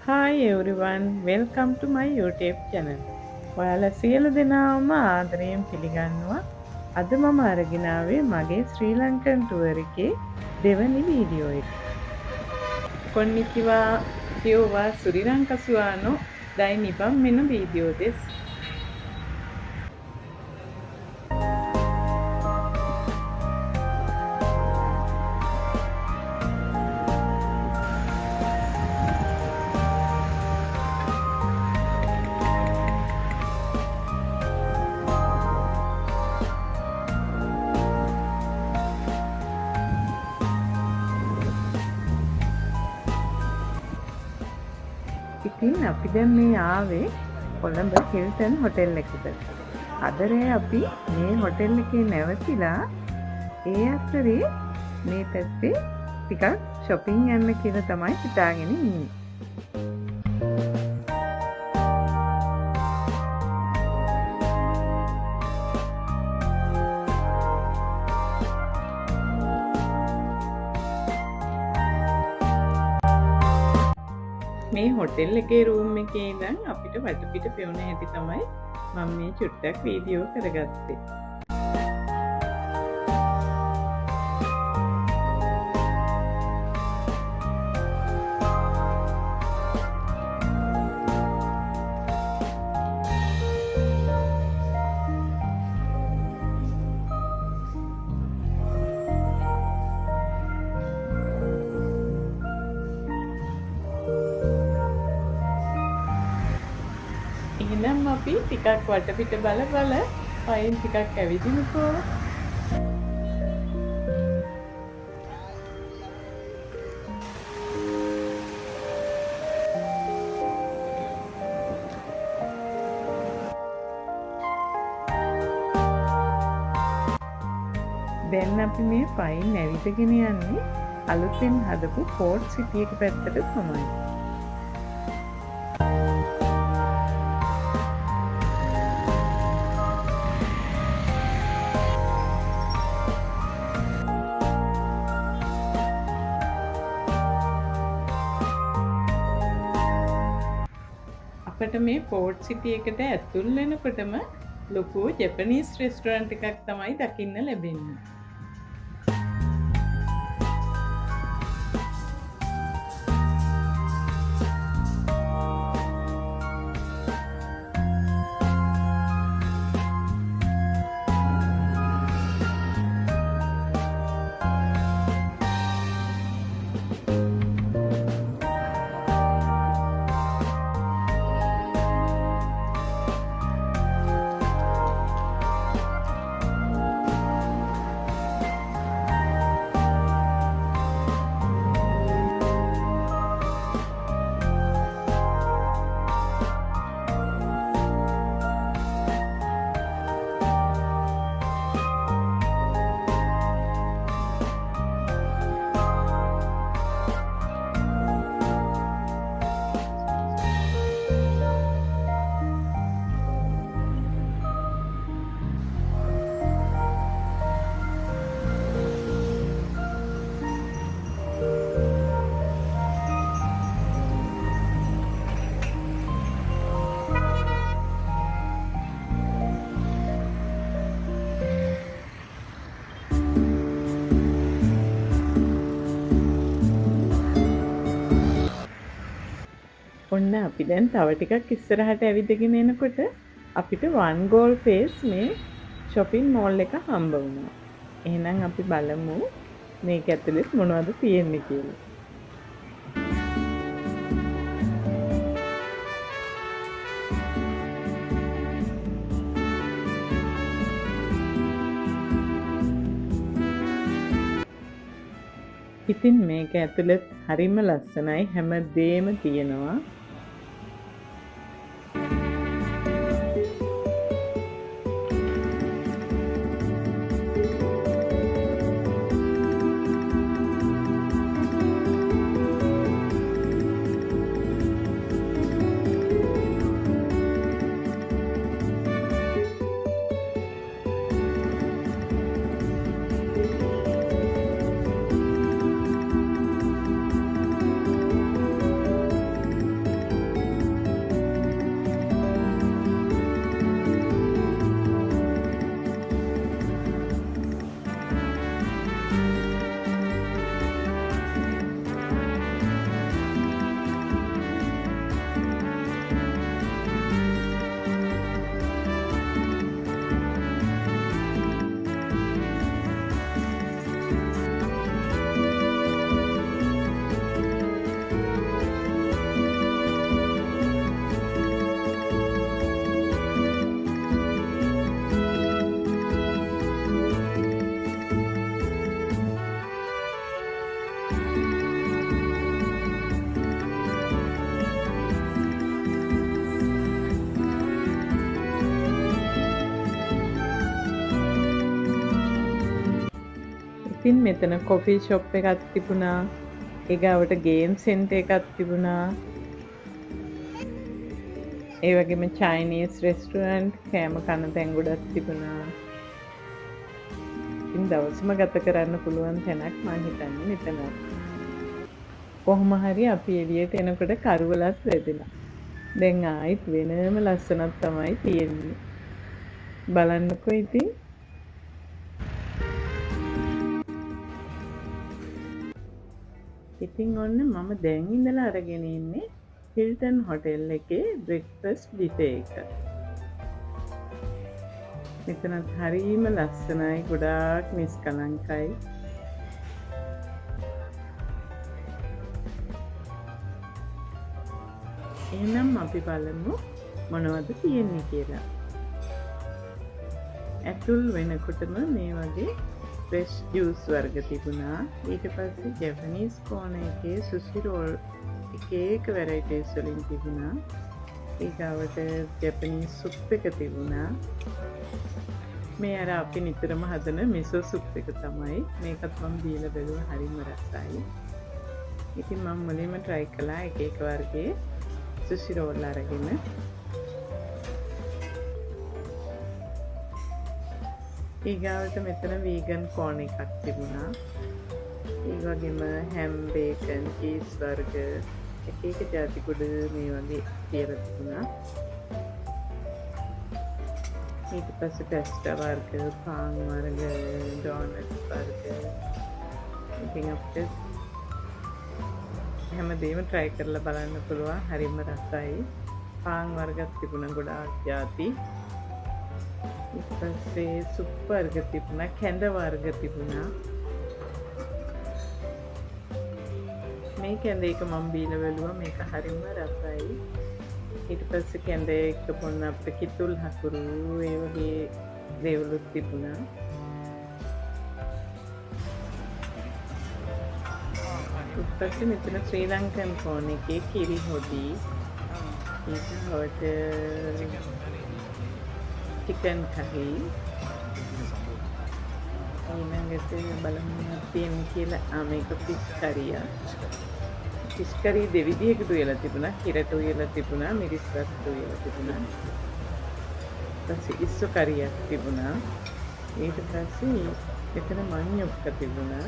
Hi everyone, welcome to my YouTube channel. ඔයාලා සියලු දෙනාම ආදරයෙන් පිළිගන්නවා. අද මම අරගෙන ආවේ මගේ ශ්‍රී ලංකන් ටුවර් එකේ දෙවැනි වීඩියෝ එක. කොන්නිචිවා, කියෝවා සුරිරං කසුආනෝ දයි නිබම් මෙන වීඩියෝ දෙස්. ඉතින් අපි දැන් මේ ආවේ කොළඹ හිල්ටන් හොටෙල් එකට. අද රෑ අපි මේ හොටෙල් එකේ නැවතිලා ඒ අතරේ මේ පැත්තේ ටිකක් shopping යන්න කියලා තමයි හිතාගෙන ඉන්නේ. මේ හොටෙල් එකේ රූම් එකේ ඉඳන් අපිට වටපිට පෙවුන හැටි තමයි මම මේ චුට්ටක් වීඩියෝ කරගත්තේ. එහෙනම් අපි ටිකක් වටපිට බල පයින් ටිකක් ඇවිදිමුකෝ. දැන් අපි මේ පයින් ඇවිදගෙන යන්නේ අලුතෙන් හදපු ෆෝර්ට් සිටි එක පැත්තට තමයි. අපට මේ ෆෝර්ට් සිටි එකට ඇතුල් වෙනකොටම ලොකු ජපනීස් රෙස්ටොරන්ට් එකක් තමයි දකින්න ලැබෙන්නේ. ඔන්න අපි දැන් තව ටිකක් ඉස්සරහට ඇවිදගෙන එනකොට අපිට වන් ගෝල් ෆේස් මේ shopping mall එක හම්බ වුණා. එහෙනම් අපි බලමු මේක ඇතුලේ මොනවද තියෙන්නේ කියලා. ඉතින් මේක ඇතුලේ හරිම ලස්සනයි, හැමදේම තියෙනවා. ඉතින් මෙතන කොෆී ෂොප් එකක් තිබුණා. ඊගාවට ගේම් සෙන්ටර් එකක් තිබුණා. ඒ වගේම චයිනීස් රෙස්ටුරන්ට් කෑම කන තැන් ගොඩක් තිබුණා. ඉතින් දවසම ගත කරන්න පුළුවන් තැනක් මං හිතන්නේ මෙතන. කොහොම හරි අපි එළියට එනකොට කරුවලත් වැදෙනවා. දැන් ආයිත් වෙනම ලස්සනක් තමයි තියෙන්නේ. බලන්නකෝ ඉතින්. ඉතින් ඔන්න මම දැන් ඉඳලා අරගෙන ඉන්නේ හිල්ටන් හොටෙල් එකේ බ්‍රෙක්ෆාස්ට් බිෆේ එක. මෙතනත් හරිම ලස්සනයි, ගොඩාක් නිස්කලංකයි. එහෙනම් අපි බලමු මොනවද තියෙන්නේ කියලා. ඇතුල් වෙනකොටම මේ වගේ ෆ්‍රෙෂ් ජූස් වර්ග තිබුණා. ඊට පස්සේ ජැපනීස් කෝන එකේ සුෂි රෝල් එක වෙරයිටිස් වලින් තිබුණා. ඊගාවට ජැපනීස් සුප් එක තිබුණා. මේ අර අපි නිතරම හදන මිසෝ සුප් එක තමයි. මේකත් මම දීලා බැලුවා, හරිම රසයි. ඉතින් මම මුලින්ම try කළා එක වර්ගයේ සුෂි රෝල් අරගෙන. ඊගාවට මෙතන වීගන් කෝන් එකක් තිබුණා. ඒ වගේම හැම්, බේකන්, චීස් වර්ග එක ජාති කුඩ මේ වගේ තියලා තිබුණා. ඊට පස්සේ පැස්ටා වර්ග, පාන් වර්ග, ඩෝනට් වර්ග. ඉතින් අපිට හැමදේම try කරලා බලන්න පුළුවන්. හරිම රසයි. පාන් වර්ගත් තිබුණා ගොඩාක් ජාති. ඊට පස්සේ සුප් වර්ග තිබුණා, කැඳ වර්ග තිබුණා. මේ කැඳ එක මම බීලා බැලුවා, මේක හරිම රසයි. ඊට පස්සේ කැඳ එක බොන්න අපිට කිතුල් හකුරු ඒ වගේ දේවලුත් තිබුණා. ඊට පස්සේ මෙතන ශ්‍රී ලංකන් කෝන් එකේ කිරි හොඩි, ඊට චිකන් කහි, ඊළඟට බලමු තියෙන්නේ කියලා මේක ෆිෂ් කරිය. ෆිෂ් කරිය දෙවිදියකට උයලා තිබුණා. කිරට උයලා තිබුණා, මිරිස් රසට උයලා තිබුණා. ඊපස්සේ ඉස්සු කරියක් තිබුණා. ඊට පස්සේ මෙතන මඤ්ඤොක්ක තිබුණා.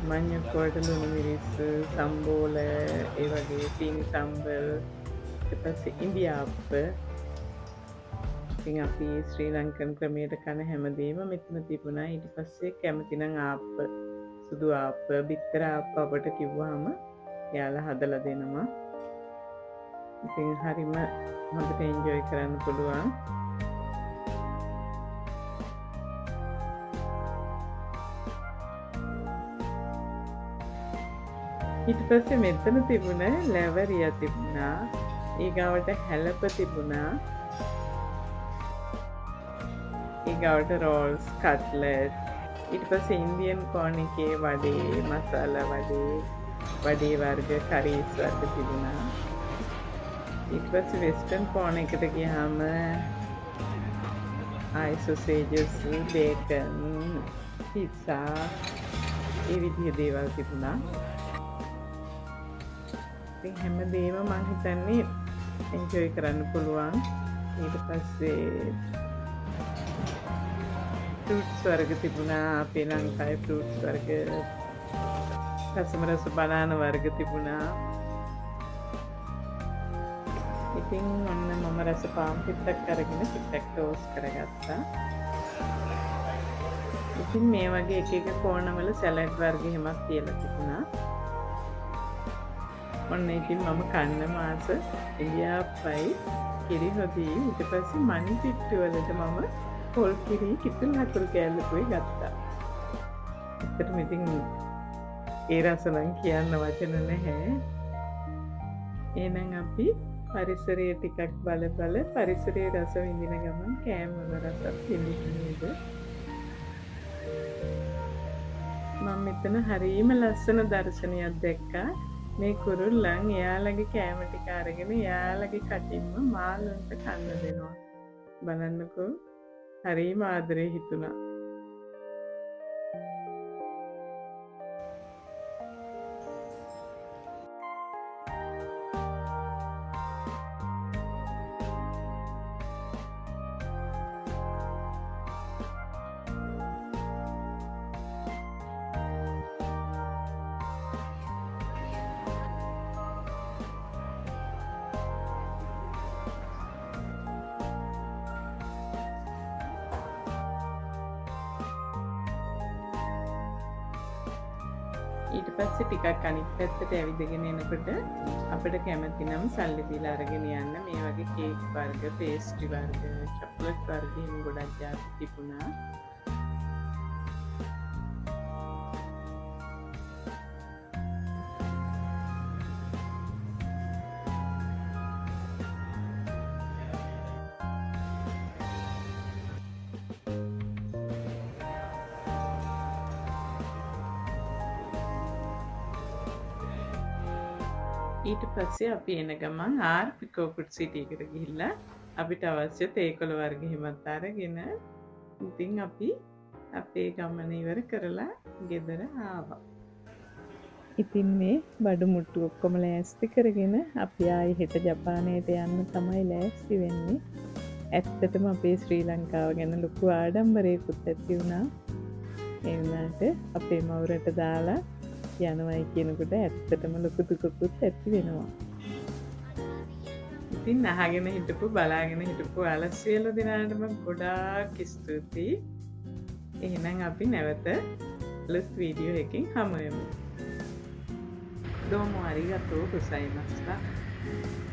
මඤ්ඤොක්ක වලට ලුණු මිරිස්, සම්බෝල, ඒ වගේ සීනි සම්බල්. ඊට පස්සේ ඉන්දියාප්ප. ඉතින් අපි ශ්‍රී ලංකන් ක්‍රමයට කන හැමදේම මෙතන තිබුණා. ඊට පස්සේ කැමති නම් ආප්ප, සුදු ආප්ප, බිත්තර ආප්ප අපට කිව්වහම එයාලා හදලා දෙනවා. ඉතින් හරිම හොඳට එන්ජොයි කරන්න පුළුවන්. ඊට පස්සේ මෙතන තිබුණ ලැවරියා තිබුණා. ඊගාවට හැලප තිබුණා. ඊගාවට රෝල්ස්, කට්ලට්. ඊට පස්සේ ඉන්දියන් කෝන් එකේ වඩේ, මසාලා වඩේ වර්ග, කරීස් වර්ග තිබුණා. ඊට පස්සේ වෙස්ටර්න් කෝන් එකට ගියාම සොසේජස්, බේකන්, පිට්සා ඒ විදිහේ දේවල් තිබුණා. ඉතින් හැමදේම මම හිතන්නේ එන්ජොයි කරන්න පුළුවන්. ඊට පස්සේ ෆ්‍රූට්ස් වර්ග තිබුණා. අපේ ලංකාවේ ෆ්‍රූට්ස් වර්ග, රසමරස බනාන වර්ග තිබුණා. ඉතින් ඔන්න මම රස පාන් පිටක් අරගෙන පිටක් ටෝස් කරගත්තා. ඉතින් මේ වගේ එක කෝණවල සැලඩ් වර්ග එහෙමත් තියලා තිබුණා. ඔන්න ඉතින් මම කන්න මාස ඉන්දියාප්පයි, කිරි හොදි, ඊට පස්සේ මනි පිට්ටු වලට මම පොල් කිරි, කිතුල් හකුරු කෑල්ලකුයි ගත්තා. ඇත්තටම ඉතින් ඒ රස නම් කියන්න වචන නැහැ. එහෙනම් අපි පරිසරයේ ටිකක් බල පරිසරයේ රස විඳින ගමන් කෑම වල රසත් විඳින්න නේද? මම මෙතන හරිම ලස්සන දර්ශනයක් දැක්කා. මේ කුරුල්ලන් එයාලගේ කෑම ටික අරගෙන එයාලගේ කටින්ම මාළුන්ට කන්න දෙනවා. බලන්නකෝ, හරිම ආදරේ හිතුණා. ඊට පස්සේ ටිකක් අනිත් පැත්තට ඇවිදගෙන එනකොට අපිට කැමති නම් සල්ලි දීලා අරගෙන යන්න මේ වගේ කේක් වර්ග, පේස්ට්‍රි වර්ග, චොක්ලට් වර්ග එහෙම ගොඩක් ජාති තිබුණා. ඊට පස්සේ අපි එන ගමන් ආර්පිකෝ කුට්සිටියකට ගිහිල්ලා අපිට අවශ්‍ය තේකොළ වර්ග හිමත් අරගෙන ඉතින් අපි අපේ ගමන ඉවර කරලා ගෙදර ආවා. ඉතින් මේ බඩු මුට්ටු ඔක්කොම ලෑස්ති කරගෙන අපි ආයේ හෙට ජපානයට යන්න තමයි ලෑස්ති වෙන්නේ. ඇත්තටම අපේ ශ්‍රී ලංකාව ගැන ලොකු ආඩම්බරයකුත් ඇති වුණා. ඒ වුණාට අපේ මවුරට දාලා යනවයි කියනකොට ඇත්තටම ලොකු දුකකුත් ඇති වෙනවා. ඉතින් අහගෙන හිටපු බලාගෙන හිටපු ඔයාලා සියලු දෙනාටම ගොඩාක් ස්තුතියි. එහෙනම් අපි නැවත අලුත් වීඩියෝ එකකින් හමු වෙමු. どうもありがとうございました。